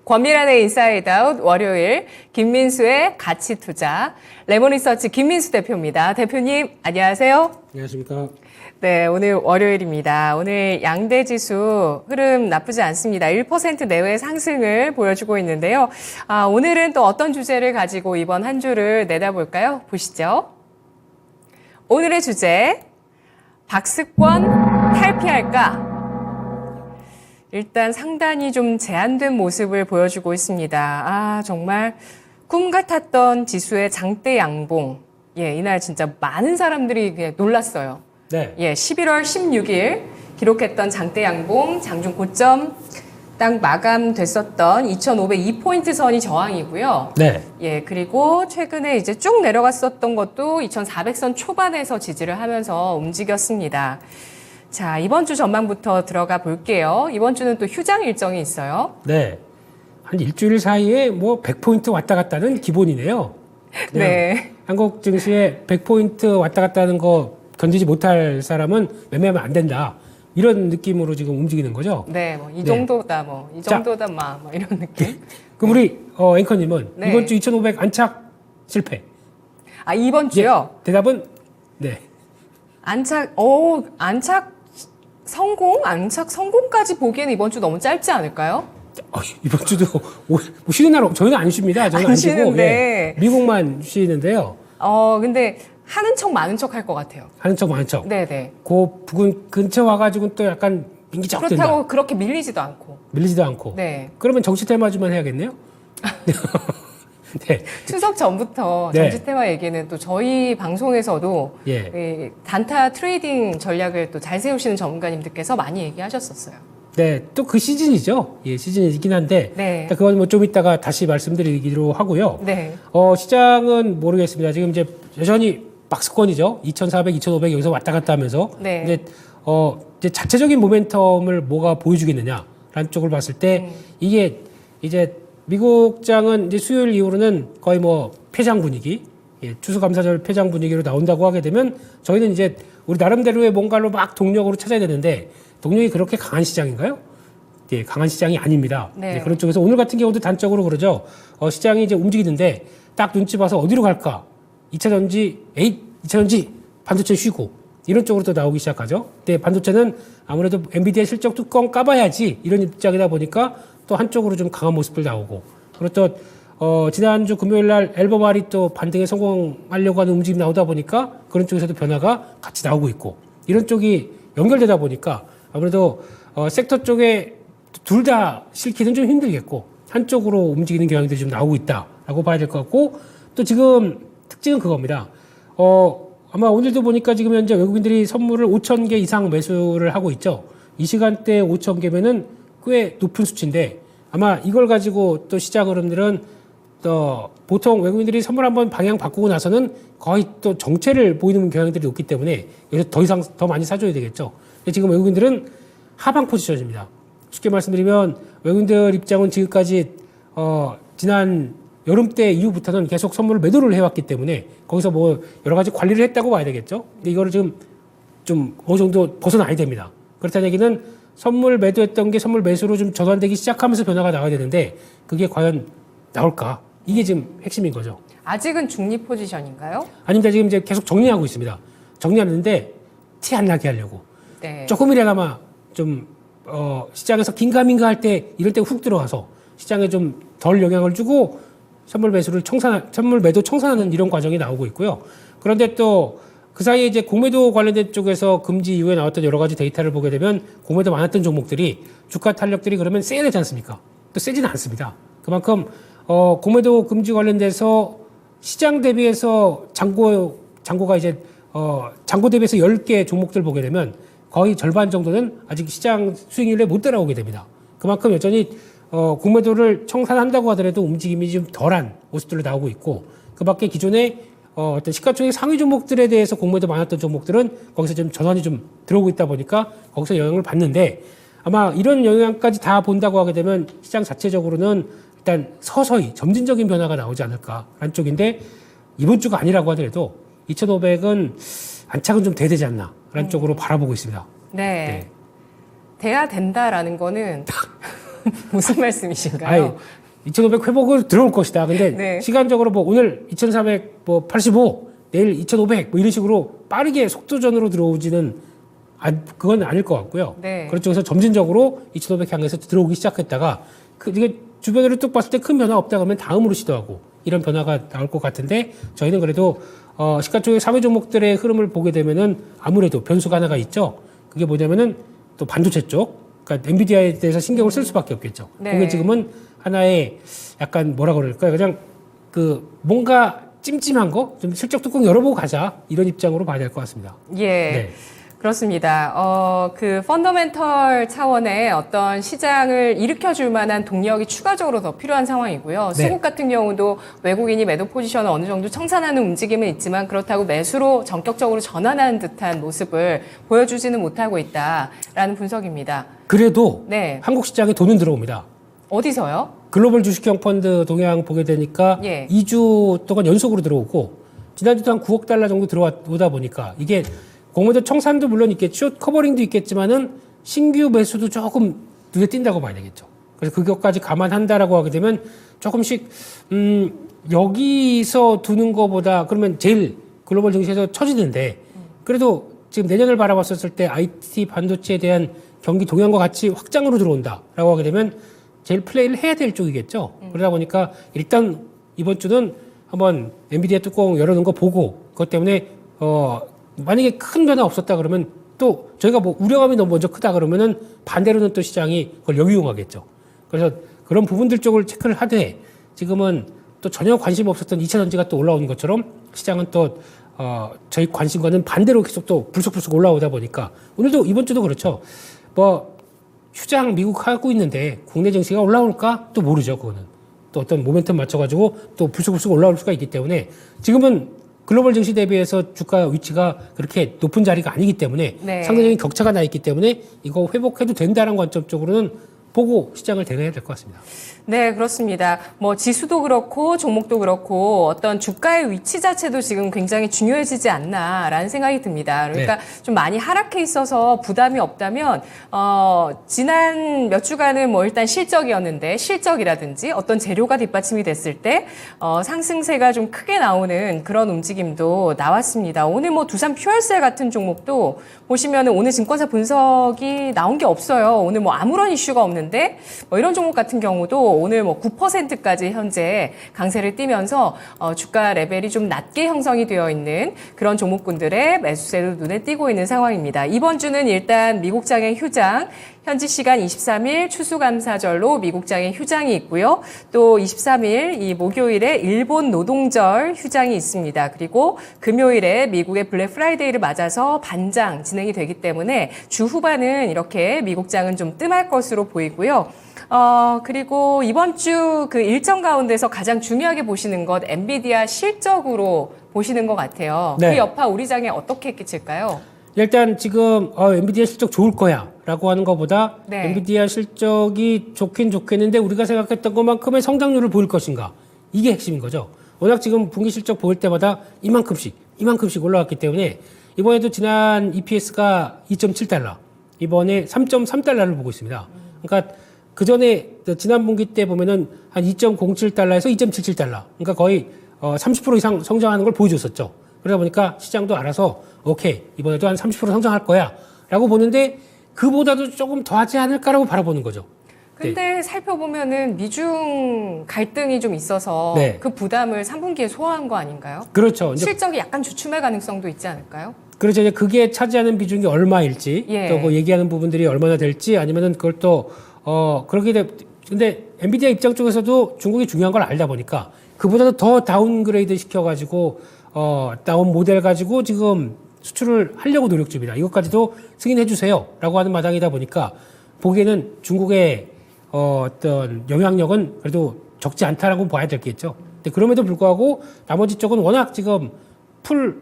권미란의 인사이드 아웃 월요일 김민수의 가치 투자 레몬리서치 김민수 대표입니다. 대표님 안녕하세요. 안녕하십니까. 네, 오늘 월요일입니다. 오늘 양대 지수 흐름 나쁘지 않습니다. 1% 내외 상승을 보여주고 있는데요. 오늘은 또 어떤 주제를 가지고 이번 한 주를 내다볼까요? 보시죠. 오늘의 주제 박스권 탈피할까? 일단 상당히 좀 제한된 모습을 보여주고 있습니다. 정말 꿈 같았던 지수의 장대 양봉. 예, 이날 진짜 많은 사람들이 놀랐어요. 네. 예, 11월 16일 기록했던 장대 양봉 장중 고점 딱 마감됐었던 2,502포인트 선이 저항이고요. 네. 예, 그리고 최근에 이제 쭉 내려갔었던 것도 2,400선 초반에서 지지를 하면서 움직였습니다. 자, 이번 주 전망부터 들어가 볼게요. 이번 주는 또 휴장 일정이 있어요. 네. 한 일주일 사이에 뭐 100포인트 왔다 갔다는 기본이네요. 네. 한국 증시에 100포인트 왔다 갔다 하는 거 견디지 못할 사람은 매매하면 안 된다. 이런 느낌으로 지금 움직이는 거죠? 네, 뭐 이 정도다, 이 정도다, 뭐 이런 느낌. 그럼 우리 앵커님은 네. 이번 주 2,500 안착 실패. 이번 주요? 예, 대답은 네. 안착 성공까지 보기에는 이번 주 너무 짧지 않을까요? 이번 주도 쉬는 날 저희는 안 쉽니다. 저희는 안 쉬고 쉬는데. 예, 미국만 쉬는데요. 근데 하는 척 많은 척 할 것 같아요. 하는 척 많은 척. 네네. 그 부근 근처 와가지고 또 약간 민기적 된다. 그렇다고 그렇게 밀리지도 않고. 밀리지도 않고. 네. 그러면 정치 테마주만 해야겠네요. 네. 추석 전부터 네. 정치 테마 얘기는 또 저희 방송에서도 예. 단타 트레이딩 전략을 또 잘 세우시는 전문가님들께서 많이 얘기하셨었어요. 네. 또 그 시즌이죠. 예, 시즌이긴 한데. 네. 그건 뭐 좀 이따가 다시 말씀드리기로 하고요. 네. 시장은 모르겠습니다. 지금 이제 여전히 박스권이죠. 2,400, 2,500 여기서 왔다 갔다 하면서. 네. 이제 자체적인 모멘텀을 뭐가 보여주겠느냐라는 쪽을 봤을 때 이게 이제 미국장은 이제 수요일 이후로는 거의 뭐 폐장 분위기, 예, 추수감사절 폐장 분위기로 나온다고 하게 되면 저희는 이제 우리 나름대로의 뭔가로 막 동력으로 찾아야 되는데 동력이 그렇게 강한 시장인가요? 예, 강한 시장이 아닙니다. 네. 예, 그런 쪽에서 오늘 같은 경우도 단적으로 그러죠. 시장이 이제 움직이는데 딱 눈치 봐서 어디로 갈까? 2차전지 반도체 쉬고 이런 쪽으로 또 나오기 시작하죠. 근데 반도체는 아무래도 엔비디아 실적 뚜껑 까봐야지 이런 입장이다 보니까 또 한쪽으로 좀 강한 모습들 나오고 그리고 또 지난주 금요일 날 앨범알이 또 반등에 성공하려고 하는 움직임이 나오다 보니까 그런 쪽에서도 변화가 같이 나오고 있고 이런 쪽이 연결되다 보니까 아무래도 섹터 쪽에 둘 다 실기는 좀 힘들겠고 한쪽으로 움직이는 경향들이 좀 나오고 있다라고 봐야 될 것 같고 또 지금 특징은 그겁니다. 아마 오늘도 보니까 지금 현재 외국인들이 선물을 5,000개 이상 매수를 하고 있죠. 이 시간대에 5,000개면은 꽤 높은 수치인데 아마 이걸 가지고 또 시장 흐름들은 또 보통 외국인들이 선물 한번 방향 바꾸고 나서는 거의 또 정체를 보이는 경향들이 높기 때문에 여기서 더 이상 더 많이 사줘야 되겠죠. 근데 지금 외국인들은 하방 포지션입니다. 쉽게 말씀드리면 외국인들 입장은 지금까지 지난 여름 때 이후부터는 계속 선물을 매도를 해왔기 때문에 거기서 뭐 여러 가지 관리를 했다고 봐야 되겠죠. 근데 이거를 지금 좀 어느 정도 벗어나야 됩니다. 그렇다는 얘기는 선물 매도했던 게 선물 매수로 좀 전환되기 시작하면서 변화가 나와야 되는데 그게 과연 나올까? 이게 지금 핵심인 거죠. 아직은 중립 포지션인가요? 아닙니다. 지금 이제 계속 정리하고 있습니다. 정리하는데 티 안 나게 하려고. 네. 조금이라도 좀 시장에서 긴가민가 할 때 이럴 때 훅 들어가서 시장에 좀 덜 영향을 주고 선물 매도 청산하는 이런 과정이 나오고 있고요. 그런데 또 그 사이에 이제 공매도 관련된 쪽에서 금지 이후에 나왔던 여러 가지 데이터를 보게 되면 공매도 많았던 종목들이 주가 탄력들이 그러면 세야 되지 않습니까? 또 세지는 않습니다. 그만큼 공매도 금지 관련돼서 시장 대비해서 잔고가 이제 잔고 대비해서 10개 종목들 보게 되면 거의 절반 정도는 아직 시장 수익률에 못 따라오게 됩니다. 그만큼 여전히 공매도를 청산한다고 하더라도 움직임이 좀 덜한 모습들로 나오고 있고 그밖에 기존에 어떤 시가총액 상위 종목들에 대해서 공매도 많았던 종목들은 거기서 좀 전환이 좀 들어오고 있다 보니까 거기서 영향을 받는데 아마 이런 영향까지 다 본다고 하게 되면 시장 자체적으로는 일단 서서히 점진적인 변화가 나오지 않을까라는 쪽인데 이번 주가 아니라고 하더라도 2,500은 안착은 좀 돼야 되지 않나라는 쪽으로 바라보고 있습니다. 네. 돼야 된다라는 거는 무슨 말씀이신가요? 아니, 2,500 회복을 들어올 것이다. 근데 네. 시간적으로 뭐 오늘 2,485, 내일 2,500 뭐 이런 식으로 빠르게 속도전으로 들어오지는 그건 아닐 것 같고요. 네. 그렇죠. 그래서 점진적으로 2,500 향해서 들어오기 시작했다가 이게 주변으로 뚝 봤을 때 큰 변화 없다 그러면 다음으로 시도하고 이런 변화가 나올 것 같은데 저희는 그래도 시가총액 3위 종목들의 흐름을 보게 되면은 아무래도 변수가 하나가 있죠. 그게 뭐냐면은 또 반도체 쪽, 그러니까 엔비디아에 대해서 신경을 쓸 수밖에 없겠죠. 네. 그게 지금은 하나의 약간 뭐라 그럴까요? 그냥 그 뭔가 찜찜한 거 좀 실적 뚜껑 열어보고 가자 이런 입장으로 봐야 될 것 같습니다. 예. 네. 그렇습니다. 그 펀더멘털 차원의 어떤 시장을 일으켜줄 만한 동력이 추가적으로 더 필요한 상황이고요. 네. 수급 같은 경우도 외국인이 매도 포지션을 어느 정도 청산하는 움직임은 있지만 그렇다고 매수로 전격적으로 전환하는 듯한 모습을 보여주지는 못하고 있다라는 분석입니다. 그래도 네. 한국 시장에 돈은 들어옵니다. 어디서요? 글로벌 주식형 펀드 동향 보게 되니까 예. 2주 동안 연속으로 들어오고 지난주도 한 9억 달러 정도 들어오다 보니까 이게 공모전 청산도 물론 있겠죠. 커버링도 있겠지만은 신규 매수도 조금 눈에 띈다고 봐야 되겠죠. 그래서 그것까지 감안한다라고 하게 되면 조금씩 여기서 두는 것보다 그러면 제일 글로벌 증시에서 처지는데 그래도 지금 내년을 바라봤었을 때 IT 반도체에 대한 경기 동향과 같이 확장으로 들어온다라고 하게 되면 제일 플레이를 해야 될 쪽이겠죠. 그러다 보니까 일단 이번 주는 한번 엔비디아 뚜껑 열어놓은 거 보고 그것 때문에 만약에 큰 변화 없었다 그러면 또 저희가 뭐 우려감이 너무 먼저 크다 그러면은 반대로는 또 시장이 그걸 역이용하겠죠. 그래서 그런 부분들 쪽을 체크를 하되 지금은 또 전혀 관심 없었던 2차 전지가 또 올라오는 것처럼 시장은 또 저희 관심과는 반대로 계속 또 불쑥불쑥 올라오다 보니까 오늘도 이번 주도 그렇죠. 뭐 휴장 미국 하고 있는데 국내 증시가 올라올까 또 모르죠. 그거는 또 어떤 모멘텀 맞춰가지고 또 불쑥불쑥 올라올 수가 있기 때문에 지금은 글로벌 증시 대비해서 주가 위치가 그렇게 높은 자리가 아니기 때문에 네. 상대적인 격차가 나 있기 때문에 이거 회복해도 된다는 관점 쪽으로는 보고 시장을 대응해야 될 것 같습니다. 네, 그렇습니다. 뭐 지수도 그렇고 종목도 그렇고 어떤 주가의 위치 자체도 지금 굉장히 중요해지지 않나라는 생각이 듭니다. 그러니까 좀 많이 하락해 있어서 부담이 없다면 지난 몇 주간은 뭐 일단 실적이었는데 실적이라든지 어떤 재료가 뒷받침이 됐을 때 상승세가 좀 크게 나오는 그런 움직임도 나왔습니다. 오늘 뭐 두산 퓨얼셀 같은 종목도 보시면은 오늘 증권사 분석이 나온 게 없어요. 오늘 뭐 아무런 이슈가 없는데 뭐 이런 종목 같은 경우도 오늘 뭐 9%까지 현재 강세를 띠면서 주가 레벨이 좀 낮게 형성이 되어 있는 그런 종목군들의 매수세로 눈에 띄고 있는 상황입니다. 이번 주는 일단 미국장의 휴장, 현지 시간 23일 추수감사절로 미국장의 휴장이 있고요. 또 23일 이 목요일에 일본 노동절 휴장이 있습니다. 그리고 금요일에 미국의 블랙 프라이데이를 맞아서 반장 진행이 되기 때문에 주 후반은 이렇게 미국장은 좀 뜸할 것으로 보이고요. 그리고 이번 주 그 일정 가운데서 가장 중요하게 보시는 것 엔비디아 실적으로 보시는 것 같아요. 네. 그 여파 우리 장에 어떻게 끼칠까요? 일단 지금 엔비디아 실적 좋을 거야 라고 하는 것보다 네. 엔비디아 실적이 좋긴 좋겠는데 우리가 생각했던 것만큼의 성장률을 보일 것인가 이게 핵심인 거죠. 워낙 지금 분기 실적 보일 때마다 이만큼씩 올라왔기 때문에 이번에도 지난 EPS가 2.7달러 이번에 3.3달러를 보고 있습니다. 그러니까 그 전에 지난 분기 때 보면은 한 2.07달러에서 2.77달러 그러니까 거의 30% 이상 성장하는 걸 보여줬었죠. 그러다 보니까 시장도 알아서 오케이 이번에도 한 30% 성장할 거야 라고 보는데 그보다도 조금 더 하지 않을까라고 바라보는 거죠. 근데 살펴보면은 미중 갈등이 좀 있어서 네. 그 부담을 3분기에 소화한 거 아닌가요? 그렇죠. 이제 실적이 약간 주춤할 가능성도 있지 않을까요? 그렇죠. 이제 그게 차지하는 비중이 얼마일지 예. 또 그 얘기하는 부분들이 얼마나 될지 아니면은 그걸 또 그렇게 근데 엔비디아 입장 쪽에서도 중국이 중요한 걸 알다 보니까 그보다도 더 다운그레이드 시켜가지고 다운 모델 가지고 지금 수출을 하려고 노력 중입니다. 이것까지도 승인해 주세요라고 하는 마당이다 보니까 보기에는 중국의 어떤 영향력은 그래도 적지 않다라고 봐야 되겠죠. 근데 그럼에도 불구하고 나머지 쪽은 워낙 지금 풀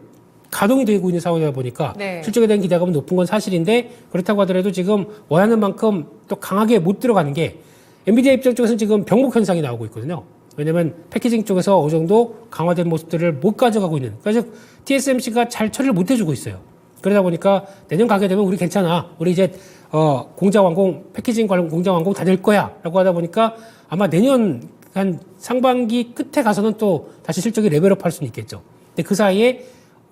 가동이 되고 있는 상황이다 보니까 네. 실적에 대한 기대감은 높은 건 사실인데 그렇다고 하더라도 지금 원하는 만큼 또 강하게 못 들어가는 게 엔비디아 입장 쪽에서는 지금 병목 현상이 나오고 있거든요. 왜냐면 패키징 쪽에서 어느 정도 강화된 모습들을 못 가져가고 있는. 그래서 TSMC가 잘 처리를 못 해주고 있어요. 그러다 보니까 내년 가게 되면 우리 괜찮아. 우리 이제 공장 완공, 패키징 관련 공장 완공 다 될 거야라고 하다 보니까 아마 내년 한 상반기 끝에 가서는 또 다시 실적이 레벨업할 수는 있겠죠. 근데 그 사이에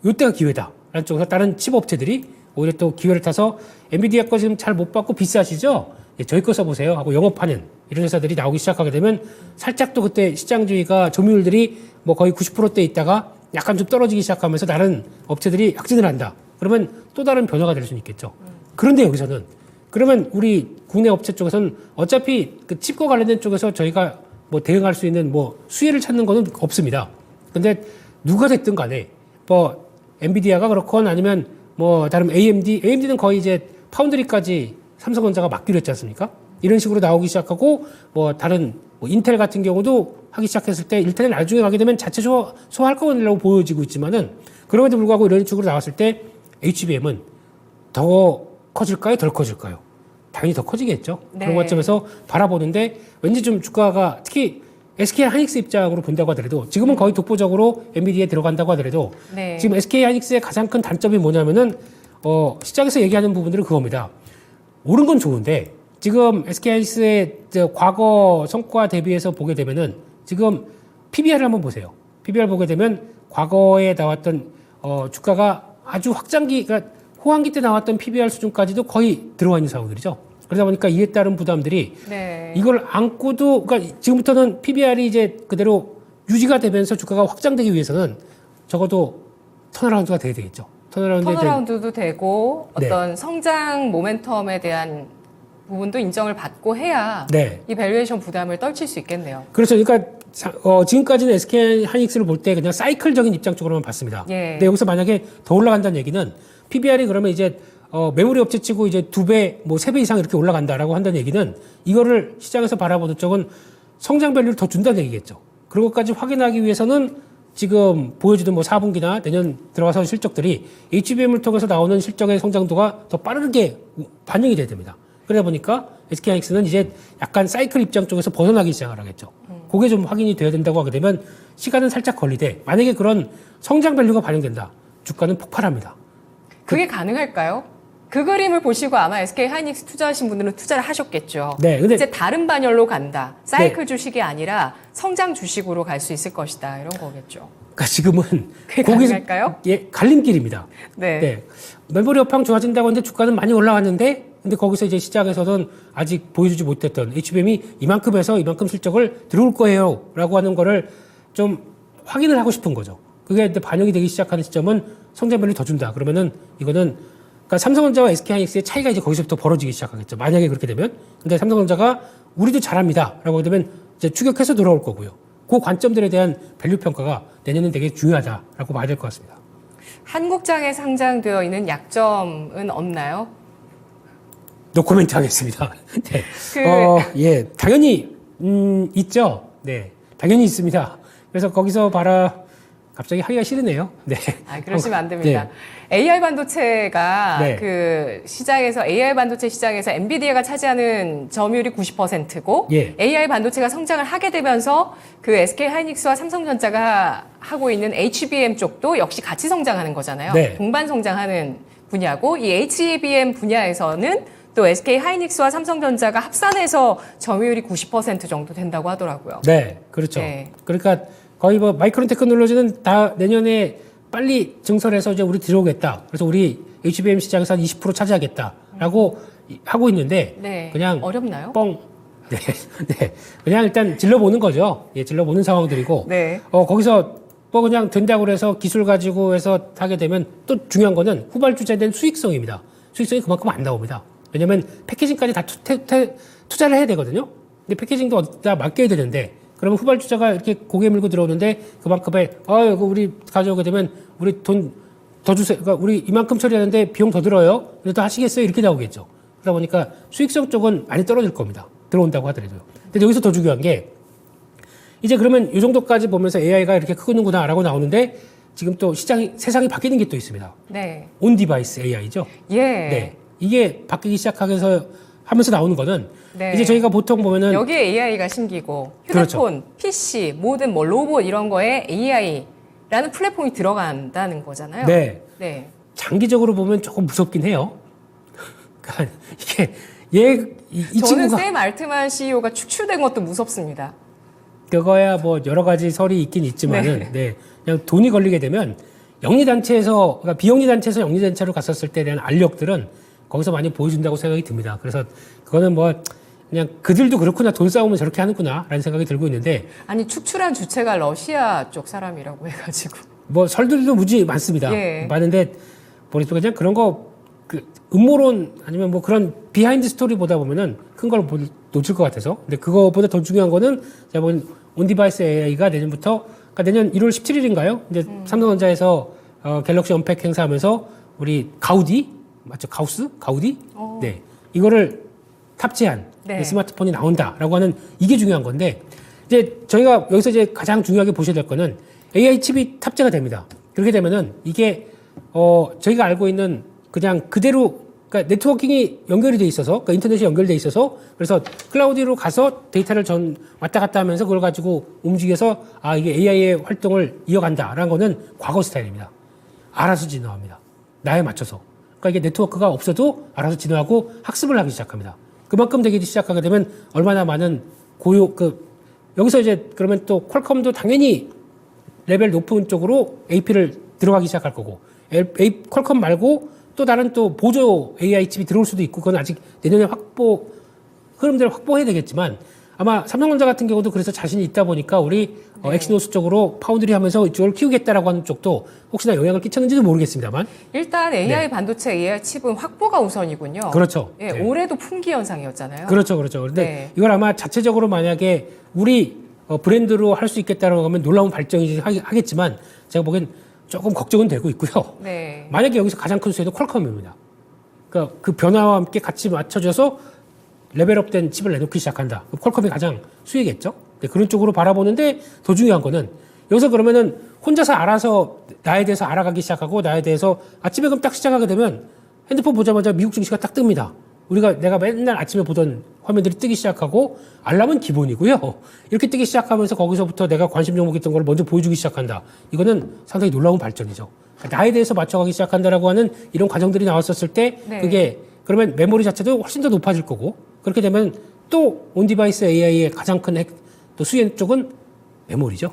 이때가 기회다라는 쪽에서 다른 칩 업체들이 오히려 또 기회를 타서 엔비디아 거 지금 잘 못 받고 비싸시죠? 예, 저희 거 써보세요 하고 영업하는 이런 회사들이 나오기 시작하게 되면 살짝 또 그때 시장주의가 점유율들이 뭐 거의 90%대 있다가 약간 좀 떨어지기 시작하면서 다른 업체들이 약진을 한다. 그러면 또 다른 변화가 될 수는 있겠죠. 그런데 여기서는 그러면 우리 국내 업체 쪽에서는 어차피 그 칩과 관련된 쪽에서 저희가 뭐 대응할 수 있는 뭐 수혜를 찾는 거는 없습니다. 근데 누가 됐든 간에 뭐 엔비디아가 그렇건 아니면 뭐 다른 AMD는 거의 이제 파운드리까지 삼성전자가 맡기로 했지 않습니까? 이런 식으로 나오기 시작하고 뭐 다른 뭐 인텔 같은 경우도 하기 시작했을 때 인텔은 나중에 가게 되면 자체 소화할 거라고 보여지고 있지만은 그럼에도 불구하고 이런 식으로 나왔을 때 HBM은 더 커질까요? 덜 커질까요? 당연히 더 커지겠죠. 네. 그런 관점에서 바라보는데 왠지 좀 주가가 특히 SK 하이닉스 입장으로 본다고 하더라도 지금은 거의 독보적으로 엔비디아에 들어간다고 하더라도 네. 지금 SK 하이닉스의 가장 큰 단점이 뭐냐면은 시장에서 얘기하는 부분들은 그겁니다. 오른 건 좋은데 지금 SK 하이닉스의 과거 성과 대비해서 보게 되면은 지금 PBR을 한번 보세요. PBR 보게 되면 과거에 나왔던 주가가 아주 확장기, 그러니까 호황기 때 나왔던 PBR 수준까지도 거의 들어와 있는 상황들이죠. 그러다 보니까 이에 따른 부담들이 네. 이걸 안고도, 그러니까 지금부터는 PBR이 이제 그대로 유지가 되면서 주가가 확장되기 위해서는 적어도 턴어라운드가 돼야 되겠죠. 턴어라운드도 되고 네. 어떤 성장 모멘텀에 대한 부분도 인정을 받고 해야 네. 이 밸류에이션 부담을 떨칠 수 있겠네요. 그렇죠. 그러니까 지금까지는 SK 하이닉스를 볼 때 그냥 사이클적인 입장 쪽으로만 봤습니다. 예. 근데 여기서 만약에 더 올라간다는 얘기는 PBR이 그러면 이제 메모리 업체 치고 이제 2배, 뭐 3배 이상 이렇게 올라간다라고 한다는 얘기는 이거를 시장에서 바라보는 쪽은 성장 밸류를 더 준다는 얘기겠죠. 그런 것까지 확인하기 위해서는 지금 보여주던 뭐 4분기나 내년 들어가서 실적들이 HBM을 통해서 나오는 실적의 성장도가 더 빠르게 반영이 돼야 됩니다. 그러다 보니까 SK 하이닉스는 이제 약간 사이클 입장 쪽에서 벗어나기 시작을 하겠죠. 그게 좀 확인이 돼야 된다고 하게 되면 시간은 살짝 걸리되 만약에 그런 성장 밸류가 반영된다. 주가는 폭발합니다. 그게 가능할까요? 그 그림을 보시고 아마 SK 하이닉스 투자하신 분들은 투자를 하셨겠죠. 네, 근데 이제 다른 반열로 간다. 사이클 주식이 아니라 성장 주식으로 갈 수 있을 것이다. 이런 거겠죠. 그러니까 지금은 그게 가능할까요? 예, 갈림길입니다. 네. 네. 메모리 업황 좋아진다고 했는데 주가는 많이 올라왔는데 근데 거기서 이제 시장에서는 아직 보여주지 못했던 HBM이 이만큼에서 이만큼 실적을 들어올 거예요 라고 하는 거를 좀 확인을 하고 싶은 거죠. 그게 이제 반영이 되기 시작하는 시점은 성장률을 더 준다. 그러면은 이거는 그러니까 삼성전자와 SK하이닉스의 차이가 이제 거기서부터 벌어지기 시작하겠죠. 만약에 그렇게 되면. 근데 삼성전자가 우리도 잘합니다. 라고 하게 되면 이제 추격해서 돌아올 거고요. 그 관점들에 대한 밸류 평가가 내년은 되게 중요하다라고 봐야 될 것 같습니다. 한국장에 상장되어 있는 약점은 없나요? 노코멘트 하겠습니다. 네. 예, 당연히, 있죠. 네. 당연히 있습니다. 그래서 거기서 갑자기 하기가 싫으네요. 네. 그러시면 안 됩니다. 네. AI 반도체가 네. 그 시장에서 AI 반도체 시장에서 엔비디아가 차지하는 점유율이 90%고 예. AI 반도체가 성장을 하게 되면서 그 SK 하이닉스와 삼성전자가 하고 있는 HBM 쪽도 역시 같이 성장하는 거잖아요. 네. 동반 성장하는 분야고 이 HBM 분야에서는 또 SK 하이닉스와 삼성전자가 합산해서 점유율이 90% 정도 된다고 하더라고요. 네, 그렇죠. 네. 그러니까 거의 뭐 마이크론 테크놀로지는 다 내년에 빨리 증설해서 이제 우리 들어오겠다. 그래서 우리 HBM 시장에서 한 20% 차지하겠다라고 하고 있는데 네. 그냥 어렵나요? 뻥. 네, 네. 그냥 일단 질러보는 거죠. 예, 질러보는 상황들이고. 네. 거기서 뭐 그냥 된다고 그래서 기술 가지고 해서 하게 되면 또 중요한 거는 후발주자에 대한 수익성입니다. 수익성이 그만큼 안 나옵니다. 왜냐면 패키징까지 다 투자를 해야 되거든요. 근데 패키징도 어디다 맡겨야 되는데 그러면 후발주자가 이렇게 고개 밀고 들어오는데 그만큼의 이거 우리 가져오게 되면 우리 돈 더 주세요. 그러니까 우리 이만큼 처리하는데 비용 더 들어요. 그래도 하시겠어요? 이렇게 나오겠죠. 그러다 보니까 수익성 쪽은 많이 떨어질 겁니다. 들어온다고 하더라도요. 근데 여기서 더 중요한 게 이제 그러면 이 정도까지 보면서 AI가 이렇게 크는구나라고 나오는데 지금 또 세상이 바뀌는 게 또 있습니다. 네. 온 디바이스 AI죠. 예. 네. 이게 바뀌기 시작하면서 나오는 거는 네. 이제 저희가 보통 보면은 여기에 AI가 생기고 휴대폰, 그렇죠. PC, 모든 뭐 로봇 이런 거에 AI라는 플랫폼이 들어간다는 거잖아요. 네. 네. 장기적으로 보면 조금 무섭긴 해요. 그러니까 이게 이 저는 친구가 샘 알트만 CEO가 축출된 것도 무섭습니다. 그거야 뭐 여러 가지 설이 있긴 있지만은 네. 그냥 돈이 걸리게 되면 영리단체에서 그러니까 비영리단체에서 영리단체로 갔었을 때에 대한 알력들은 거기서 많이 보여준다고 생각이 듭니다. 그래서 그거는 뭐 그냥 그들도 그렇구나 돈 싸움은 저렇게 하는구나라는 생각이 들고 있는데 아니 축출한 주체가 러시아 쪽 사람이라고 해가지고. 뭐 설들도 무지 많습니다. 예. 많은데 머릿속에 그냥 그런 거 그 음모론 아니면 뭐 그런 비하인드 스토리 보다 보면은 큰 걸 놓칠 것 같아서. 근데 그거보다 더 중요한 거는 제가 본 온디바이스 AI가 내년부터 그러니까 내년 1월 17일인가요? 이제 삼성전자에서 갤럭시 언팩 행사하면서 우리 가우디 맞죠? 가우디? 네. 이거를 탑재한 네. 스마트폰이 나온다라고 하는 이게 중요한 건데 이제 저희가 여기서 이제 가장 중요하게 보셔야 될 거는 AI 칩이 탑재가 됩니다. 그렇게 되면은 이게 저희가 알고 있는 그냥 그대로 그러니까 네트워킹이 연결이 돼 있어서 그러니까 인터넷이 연결돼 있어서 그래서 클라우드로 가서 데이터를 왔다 갔다 하면서 그걸 가지고 움직여서 이게 AI의 활동을 이어간다라는 거는 과거 스타일입니다. 알아서 진화합니다. 나에 맞춰서. 그러니까 이게 네트워크가 없어도 알아서 진화하고 학습을 하기 시작합니다. 그만큼 되기 시작하게 되면 얼마나 많은 여기서 이제 그러면 또 퀄컴도 당연히 레벨 높은 쪽으로 AP를 들어가기 시작할 거고 퀄컴 말고 또 다른 또 보조 AI 칩이 들어올 수도 있고 그건 아직 내년에 흐름들을 확보해야 되겠지만 아마 삼성전자 같은 경우도 그래서 자신이 있다 보니까 우리 엑시노스 쪽으로 파운드리 하면서 이쪽을 키우겠다라고 하는 쪽도 혹시나 영향을 끼쳤는지도 모르겠습니다만 일단 AI 네. 반도체 AI 칩은 확보가 우선이군요. 그렇죠. 예, 네. 올해도 품귀 현상이었잖아요. 그렇죠. 그런데 네. 이걸 아마 자체적으로 만약에 우리 브랜드로 할 수 있겠다라고 하면 놀라운 발전이지 하겠지만 제가 보기엔 조금 걱정은 되고 있고요. 네. 만약에 여기서 가장 큰 수혜도 퀄컴입니다. 그러니까 그 변화와 함께 같이 맞춰져서 레벨업된 칩을 내놓기 시작한다. 퀄컴이 가장 수혜겠죠. 네, 그런 쪽으로 바라보는데 더 중요한 거는 여기서 그러면은 혼자서 알아서 나에 대해서 알아가기 시작하고 나에 대해서 아침에 그럼 딱 시작하게 되면 핸드폰 보자마자 미국 증시가 딱 뜹니다. 내가 맨날 아침에 보던 화면들이 뜨기 시작하고 알람은 기본이고요. 이렇게 뜨기 시작하면서 거기서부터 내가 관심 종목했던 걸 먼저 보여주기 시작한다. 이거는 상당히 놀라운 발전이죠. 나에 대해서 맞춰가기 시작한다라고 하는 이런 과정들이 나왔었을 때 네. 그게 그러면 메모리 자체도 훨씬 더 높아질 거고 그렇게 되면 또 온디바이스 AI의 가장 큰 또 수혜 쪽은 메모리죠.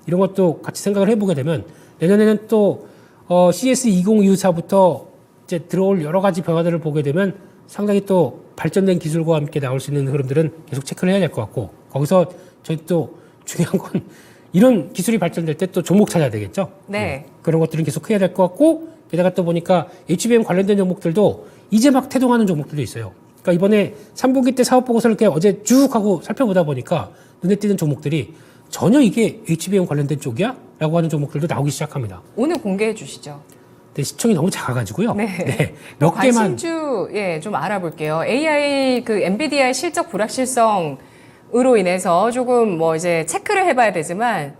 이런 것도 같이 생각을 해보게 되면 내년에는 또 CS2024부터 이제 들어올 여러 가지 변화들을 보게 되면 상당히 또 발전된 기술과 함께 나올 수 있는 흐름들은 계속 체크를 해야 될 것 같고 거기서 저희 또 중요한 건 이런 기술이 발전될 때 또 종목 찾아야 되겠죠. 네. 그런 것들은 계속 해야 될 것 같고 게다가 또 보니까 HBM 관련된 종목들도 이제 막 태동하는 종목들도 있어요. 그러니까 이번에 3분기 때 사업 보고서를 이렇게 어제 쭉 하고 살펴보다 보니까 눈에 띄는 종목들이 전혀 이게 HBM 관련된 쪽이야? 라고 하는 종목들도 나오기 시작합니다. 오늘 공개해 주시죠. 근데 시총이 너무 작아가지고요. 네. 몇 개만. 관심주 좀 알아볼게요. AI 엔비디아의 실적 불확실성으로 인해서 조금 이제 체크를 해봐야 되지만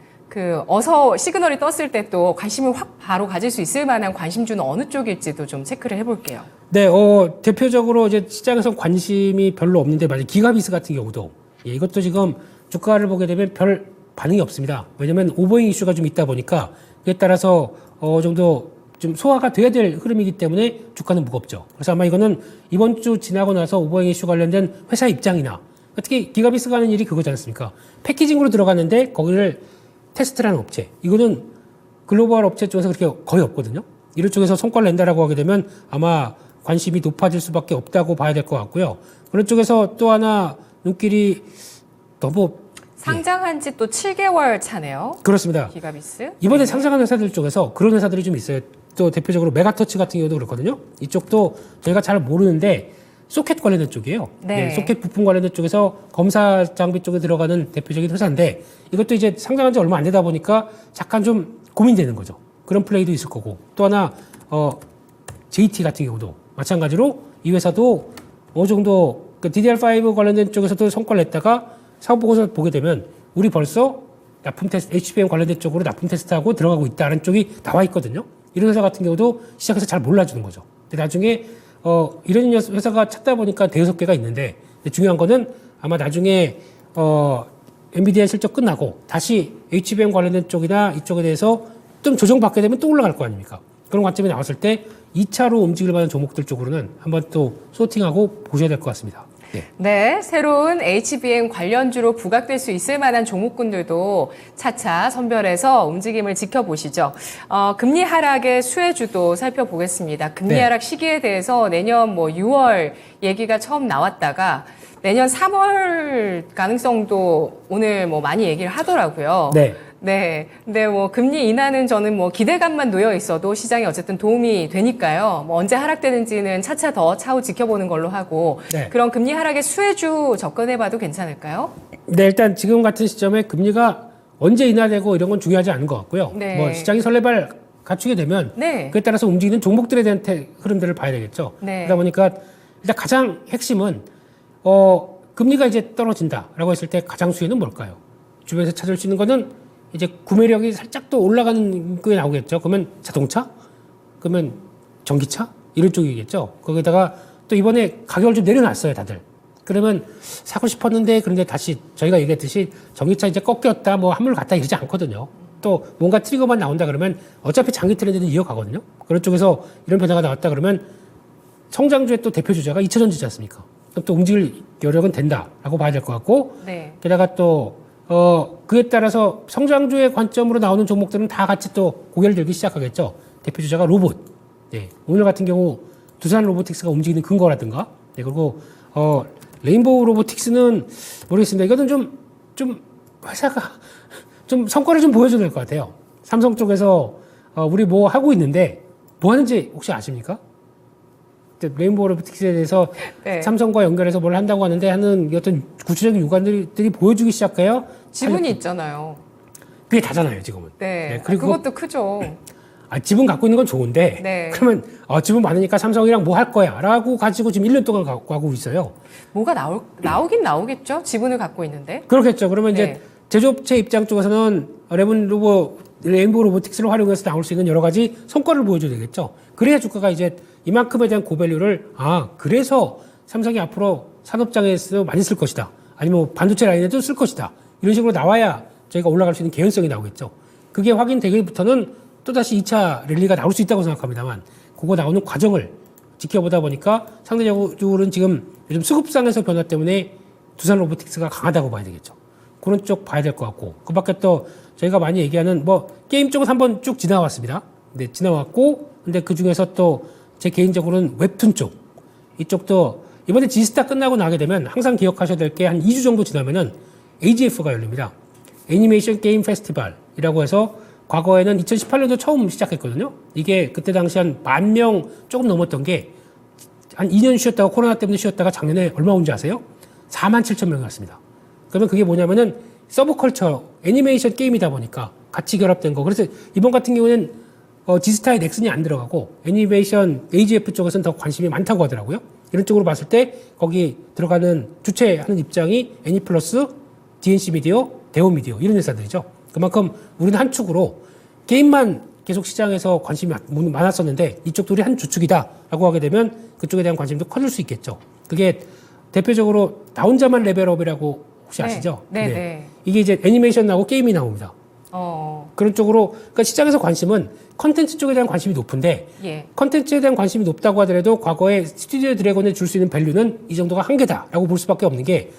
어서 시그널이 떴을 때 또 관심을 확 바로 가질 수 있을 만한 관심주는 어느 쪽일지도 좀 체크를 해볼게요. 네, 대표적으로 이제 시장에서 관심이 별로 없는데 만약 기가비스 같은 경우도 이것도 지금 주가를 보게 되면 별 반응이 없습니다. 왜냐하면 오버행 이슈가 좀 있다 보니까 그에 따라서 정도 좀 소화가 돼야 될 흐름이기 때문에 주가는 무겁죠. 그래서 아마 이거는 이번 주 지나고 나서 오버행 이슈 관련된 회사 입장이나 특히 기가비스가 하는 일이 그거지 않습니까? 패키징으로 들어갔는데 거기를 테스트를 하는 업체. 이거는 글로벌 업체 쪽에서 그렇게 거의 없거든요. 이런 쪽에서 성과를 낸다라고 하게 되면 아마 관심이 높아질 수밖에 없다고 봐야 될 것 같고요. 그런 쪽에서 또 하나 눈길이 너무 상장한 지 또 7개월 차네요. 그렇습니다. 기가비스. 이번에 네. 상장한 회사들 쪽에서 그런 회사들이 좀 있어요. 또 대표적으로 메가터치 같은 경우도 그렇거든요. 이쪽도 저희가 잘 모르는데 소켓 관련된 쪽이에요. 네. 소켓 부품 관련된 쪽에서 검사 장비 쪽에 들어가는 대표적인 회사인데 이것도 이제 상장한 지 얼마 안 되다 보니까 잠깐 좀 고민되는 거죠. 그런 플레이도 있을 거고 또 하나 JT 같은 경우도 마찬가지로 이 회사도 어느 정도 DDR5 관련된 쪽에서도 성과를 냈다가 사업 보고서 보게 되면 우리 벌써 납품 테스트, HBM 관련된 쪽으로 납품 테스트하고 들어가고 있다는 쪽이 나와 있거든요. 이런 회사 같은 경우도 시장에서 잘 몰라주는 거죠. 근데 나중에 이런 회사가 찾다 보니까 대여섯 개가 있는데 중요한 거는 아마 나중에 엔비디아 실적 끝나고 다시 HBM 관련된 쪽이나 이쪽에 대해서 좀 조정받게 되면 또 올라갈 거 아닙니까? 그런 관점이 나왔을 때 2차로 움직일 만한 종목들 쪽으로는 한번 또 소팅하고 보셔야 될 것 같습니다. 네. 네, 새로운 HBM 관련주로 부각될 수 있을 만한 종목군들도 차차 선별해서 움직임을 지켜보시죠. 금리 하락의 수혜주도 살펴보겠습니다. 금리 네. 하락 시기에 대해서 내년 6월 얘기가 처음 나왔다가 내년 3월 가능성도 오늘 많이 얘기를 하더라고요. 네. 네. 근데 금리 인하는 저는 기대감만 놓여 있어도 시장에 어쨌든 도움이 되니까요. 언제 하락되는지는 차차 더 차후 지켜보는 걸로 하고 네. 그런 금리 하락의 수혜주 접근해봐도 괜찮을까요? 네, 일단 지금 같은 시점에 금리가 언제 인하되고 이런 건 중요하지 않은 것 같고요. 네. 시장이 설레발 갖추게 되면 네. 그에 따라서 움직이는 종목들에 대한 흐름들을 봐야 되겠죠. 네. 그러다 보니까 일단 가장 핵심은 금리가 이제 떨어진다라고 했을 때 가장 수혜는 뭘까요? 주변에서 찾을 수 있는 거는 이제 구매력이 살짝 또 올라가는 게 나오겠죠. 그러면 자동차? 그러면 전기차? 이런 쪽이겠죠. 거기다가 또 이번에 가격을 좀 내려놨어요, 다들. 그러면 사고 싶었는데 그런데 다시 저희가 얘기했듯이 전기차 이제 꺾였다, 한물 갔다 이러지 않거든요. 또 뭔가 트리거만 나온다 그러면 어차피 장기 트렌드는 이어가거든요. 그런 쪽에서 이런 변화가 나왔다 그러면 성장주의 또 대표 주자가 2차전지지 않습니까? 그럼 또 움직일 여력은 된다라고 봐야 될 것 같고, 네. 게다가 또 그에 따라서 성장주의 관점으로 나오는 종목들은 다 같이 또 고개를 들기 시작하겠죠. 대표 주자가 로봇. 네. 오늘 같은 경우 두산 로보틱스가 움직이는 근거라든가, 네. 그리고 레인보우 로보틱스는 모르겠습니다. 이거는 좀 회사가 좀 성과를 좀 보여줘야 될 것 같아요. 삼성 쪽에서 우리 뭐 하고 있는데 뭐 하는지 혹시 아십니까? 레인보우 로보틱스에 대해서 네. 삼성과 연결해서 뭘 한다고 하는데 하는 어떤 구체적인 유관들이 보여주기 시작해요. 지분이 있잖아요. 그게 다잖아요, 지금은. 네. 그리고 그것도 크죠. 지분 갖고 있는 건 좋은데, 네. 그러면 지분 많으니까 삼성이랑 뭐 할 거야? 라고 가지고 지금 1년 동안 갖고 가고 있어요. 뭐가 나오긴 나오겠죠? 지분을 갖고 있는데. 그렇겠죠. 그러면 네. 이제 제조업체 입장 쪽에서는 레인보우 로보틱스를 활용해서 나올 수 있는 여러 가지 성과를 보여줘야 되겠죠. 그래야 주가가 이제 이만큼에 대한 고밸류를, 그래서 삼성이 앞으로 산업장에서 많이 쓸 것이다. 아니면 반도체 라인에도 쓸 것이다. 이런 식으로 나와야 저희가 올라갈 수 있는 개연성이 나오겠죠. 그게 확인되기부터는 또다시 2차 랠리가 나올 수 있다고 생각합니다만, 그거 나오는 과정을 지켜보다 보니까 상대적으로는 지금 요즘 수급상에서 변화 때문에 두산 로보틱스가 강하다고 봐야 되겠죠. 그런 쪽 봐야 될 것 같고, 그 밖에 또 저희가 많이 얘기하는 게임 쪽은 한번 쭉 지나왔습니다. 네, 지나왔고, 근데 그 중에서 또 제 개인적으로는 웹툰 쪽, 이쪽도 이번에 지스타 끝나고 나게 되면 항상 기억하셔야 될 게 한 2주 정도 지나면은 AGF가 열립니다. 애니메이션 게임 페스티벌이라고 해서 과거에는 2018년도 처음 시작했거든요. 이게 그때 당시 한 10,000명 조금 넘었던 게 한 2년 쉬었다가 코로나 때문에 쉬었다가 작년에 얼마 온지 아세요? 47,000명이 왔습니다. 그러면 그게 뭐냐면은 서브컬처 애니메이션 게임이다 보니까 같이 결합된 거. 그래서 이번 같은 경우는 지스타에 넥슨이 안 들어가고 애니메이션 AGF 쪽에서는 더 관심이 많다고 하더라고요. 이런 쪽으로 봤을 때 거기 들어가는 주최하는 입장이 애니플러스, DNC 미디어, 대우 미디어 이런 회사들이죠. 그만큼 우리는 한 축으로 게임만 계속 시장에서 관심이 많았었는데 이쪽도 우리 한 주축이다라고 하게 되면 그쪽에 대한 관심도 커질 수 있겠죠. 그게 대표적으로 나 혼자만 레벨업이라고 혹시 아시죠? 네. 이게 이제 애니메이션 나오고 게임이 나옵니다. 그런 쪽으로 그러니까 시장에서 관심은 컨텐츠 쪽에 대한 관심이 높은데 예. 컨텐츠에 대한 관심이 높다고 하더라도 과거에 스튜디오 드래곤에 줄 수 있는 밸류는 이 정도가 한계다라고 볼 수밖에 없는 게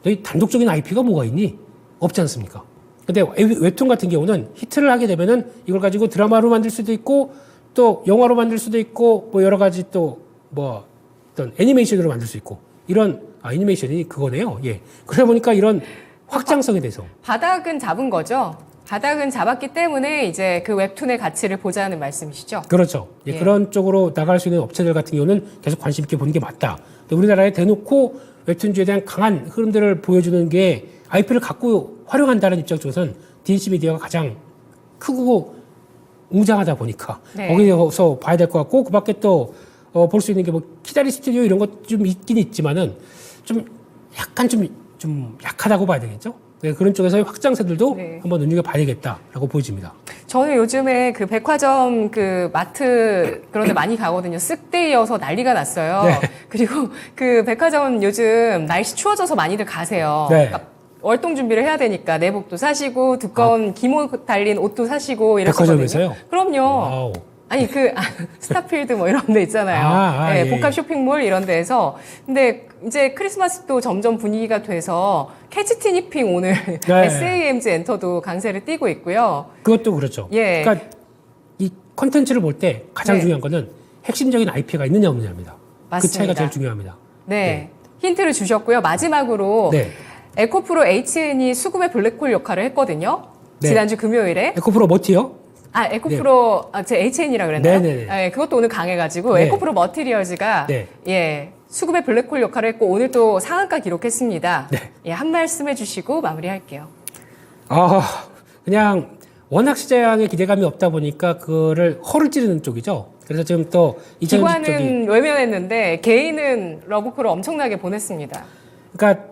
너희 단독적인 IP가 뭐가 있니? 없지 않습니까? 근데 웹툰 같은 경우는 히트를 하게 되면은 이걸 가지고 드라마로 만들 수도 있고 또 영화로 만들 수도 있고 여러 가지 또 어떤 애니메이션으로 만들 수 있고 이런 애니메이션이 그거네요. 예. 그러다 보니까 이런 확장성에 대해서 바닥은 잡은 거죠. 바닥은 잡았기 때문에 이제 그 웹툰의 가치를 보자는 말씀이시죠? 그렇죠. 예, 예. 그런 쪽으로 나갈 수 있는 업체들 같은 경우는 계속 관심 있게 보는 게 맞다. 근데 우리나라에 대놓고 웹툰주에 대한 강한 흐름들을 보여주는 게 IP를 갖고 활용한다는 입장 쪽에서는 DNC 미디어가 가장 크고 웅장하다 보니까 네. 거기서 봐야 될 것 같고 그 밖에 또 볼 수 있는 게 키다리 스튜디오 이런 것 좀 있긴 있지만은 좀 약간 좀 약하다고 봐야 되겠죠. 네, 그런 쪽에서의 확장세들도 네. 한번 눈여겨봐야 되겠다라고 보여집니다. 저는 요즘에 그 백화점 그 마트 그런 데 많이 가거든요. 쓱데이여서 난리가 났어요. 네. 그리고 그 백화점 요즘 날씨 추워져서 많이들 가세요. 네. 그러니까 월동 준비를 해야 되니까 내복도 사시고 두꺼운 기모 달린 옷도 사시고 이러시거든요. 백화점에서요? 그럼요. 와우. 아니 스타필드 뭐 이런 데 있잖아요. 네, 예. 복합 쇼핑몰 이런 데에서. 근데 이제 크리스마스도 점점 분위기가 돼서 캐치티니핑 오늘 네. SAMG 엔터도 강세를 띠고 있고요. 그것도 그렇죠. 예. 그러니까 이 컨텐츠를 볼 때 가장 네. 중요한 거는 핵심적인 IP가 있느냐 없느냐입니다. 맞습니다. 그 차이가 제일 중요합니다. 네. 힌트를 주셨고요. 마지막으로 네. 에코프로 HN이 수급의 블랙홀 역할을 했거든요. 네. 지난주 금요일에. 에코프로 머티요? 에코프로, 제 HN이라 그랬나요? 네네네. 네, 그것도 오늘 강해가지고, 네. 에코프로 머티리얼즈가, 네. 예, 수급의 블랙홀 역할을 했고, 오늘 또 상한가 기록했습니다. 네. 예, 한 말씀 해주시고 마무리할게요. 그냥 워낙 시장에 기대감이 없다 보니까 그거를 허를 찌르는 쪽이죠. 그래서 지금 또 이차전지 쪽이 기관은 외면했는데, 개인은 러브콜을 엄청나게 보냈습니다. 그러니까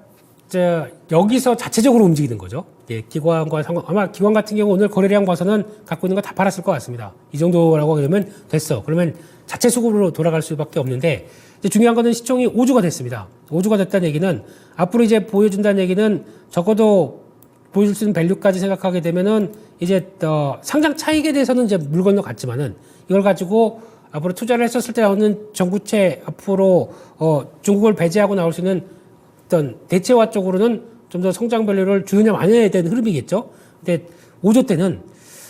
여기서 자체적으로 움직이는 거죠. 예, 기관과 아마 기관 같은 경우 오늘 거래량 봐서는 갖고 있는 거 다 팔았을 것 같습니다. 이 정도라고 그러면 됐어. 그러면 자체 수급으로 돌아갈 수밖에 없는데 이제 중요한 거는 시총이 5주가 됐습니다. 5주가 됐다는 얘기는 앞으로 이제 보여준다는 얘기는 적어도 보여줄 수 있는 밸류까지 생각하게 되면은 이제 상장 차익에 대해서는 이제 물 건너갔지만은 이걸 가지고 앞으로 투자를 했었을 때 나오는 정부채 앞으로 중국을 배제하고 나올 수 있는 어떤 대체화 쪽으로는 좀 더 성장 밸류를 주느냐 마느냐에 대한 흐름이겠죠. 근데 5조 때는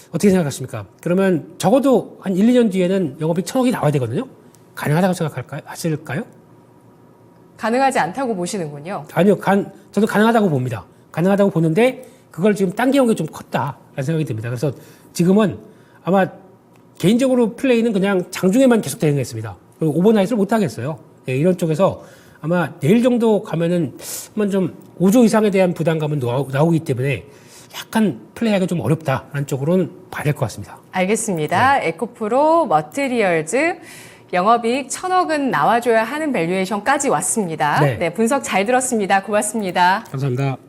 어떻게 생각하십니까? 그러면 적어도 한 1, 2년 뒤에는 영업이익 1,000억이 나와야 되거든요. 가능하다고 하실까요? 가능하지 않다고 보시는군요. 아니요. 저도 가능하다고 봅니다. 가능하다고 보는데 그걸 지금 당겨온 게 좀 컸다라는 생각이 듭니다. 그래서 지금은 아마 개인적으로 플레이는 그냥 장중에만 계속 대응했습니다. 그리고 오버나잇을 못 하겠어요. 예, 이런 쪽에서 아마 내일 정도 가면은 한번 좀 5조 이상에 대한 부담감은 나오기 때문에 약간 플레이하기 좀 어렵다라는 쪽으로는 봐야 될 것 같습니다. 알겠습니다. 에코프로 머티리얼즈 영업이익 1,000억은 나와줘야 하는 밸류에이션까지 왔습니다. 네. 네, 분석 잘 들었습니다. 고맙습니다. 감사합니다.